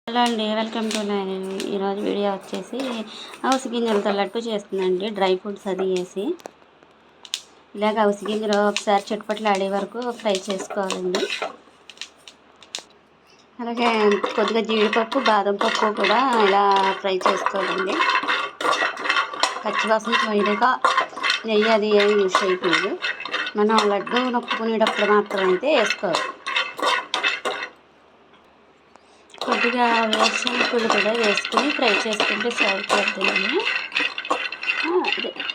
Hello అండి, welcome to ఈరోజు video వచ్చేసి అవిసె గింజలతో లడ్డు చేస్తుందండి. డ్రై ఫ్రూట్స్ అది వేసి ఇలాగ అవిసె గింజలు ఒకసారి చిటపట్లు ఆడే వరకు ఫ్రై చేసుకోవాలండి. అలాగే కొద్దిగా జీడిపప్పు, బాదం పప్పు కూడా ఇలా ఫ్రై చేసుకోవాలండి. పచ్చివాసన పోయినాక నెయ్యి అది ఏమి యూస్ చేయకూడదు. మనం లడ్డు నొక్కునేటప్పుడు మాత్రం అయితే వేసుకోవాలి. కొద్దిగా వేరుశనగలు కూడా వేసుకుని ఫ్రై చేసుకుంటే సరిపోతుందండి.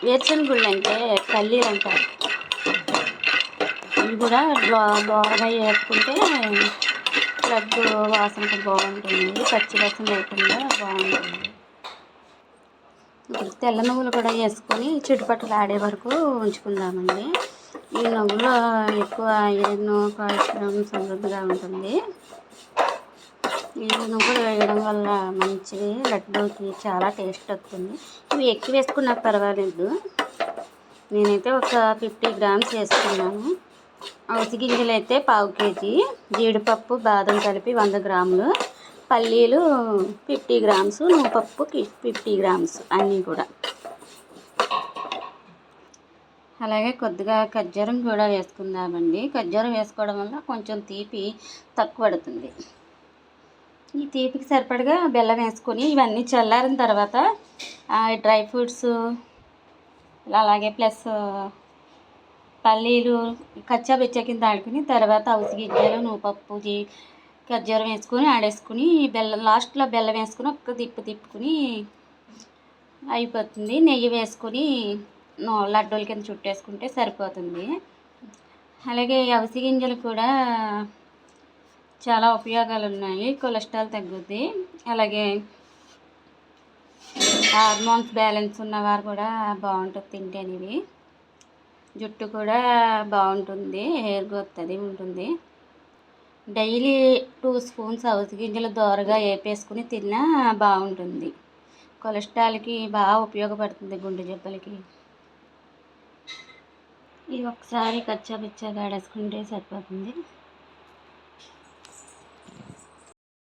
వేరుశనగుళ్ళు అంటే పల్లీలు అంటారు. ఇవి కూడా దోరగా వేసుకుంటే లడ్డు వాసనకు బాగుంటుంది, పచ్చి వాసన లేకుండా బాగుంటుంది. ఇప్పుడు తెల్ల నువ్వులు కూడా వేసుకొని చిటుపట్లు ఆడే వరకు ఉంచుకుందామండి. ఈ నువ్వులు ఎక్కువ ఐరన్, కాల్షియం సమృద్ధిగా ఉంటుంది. ఈ నువ్వులు వేయడం వల్ల మంచిది, లడ్డూకి చాలా టేస్ట్ వస్తుంది. ఇవి ఎక్కువ వేసుకున్నా పర్వాలేదు. నేనైతే ఒక 50 గ్రామ్స్ వేసుకున్నాను. అవిసె గింజలు అయితే 1/4 కేజీ, జీడిపప్పు, బాదం కలిపి 100 గ్రాములు, పల్లీలు 50 గ్రామ్స్, నువ్వుపప్పు 50 గ్రామ్స్ అన్నీ కూడా. అలాగే కొద్దిగా ఖర్జూరం కూడా వేసుకుందామండి. ఖర్జూరం వేసుకోవడం వల్ల కొంచెం తీపి తక్కువ పడుతుంది. ఈ తీపికి సరిపడగా బెల్లం వేసుకొని ఇవన్నీ చల్లారిన తర్వాత డ్రై ఫ్రూట్స్ అలాగే ప్లస్ పల్లీలు కచ్చాబిచ్చా కింద ఆడుకుని తర్వాత అవిసె గింజలు, నువ్వుపప్పు, ఖర్జూరం వేసుకొని ఆడేసుకుని లాస్ట్లో బెల్లం వేసుకుని ఒక్క తిప్పుకుని అయిపోతుంది. నెయ్యి వేసుకొని లడ్డూల కింద చుట్టేసుకుంటే సరిపోతుంది. అలాగే అవిసె గింజలు కూడా చాలా ఉపయోగాలు ఉన్నాయి. కొలెస్ట్రాల్ తగ్గుద్ది. అలాగే హార్మోన్స్ బ్యాలెన్స్ ఉన్నవారు కూడా బాగుంటుంది తింటేనివి. జుట్టు కూడా బాగుంటుంది, హెయిర్ గ్రోత్ అది ఉంటుంది. డైలీ 2 స్పూన్స్ అవిసె గింజలు దోరగా వేపేసుకుని తిన్నా బాగుంటుంది. కొలెస్ట్రాల్కి బాగా ఉపయోగపడుతుంది, గుండె జబ్బులకి. ఇది ఒకసారి కచ్చాబిచ్చాగా ఆడేసుకుంటే సరిపోతుంది.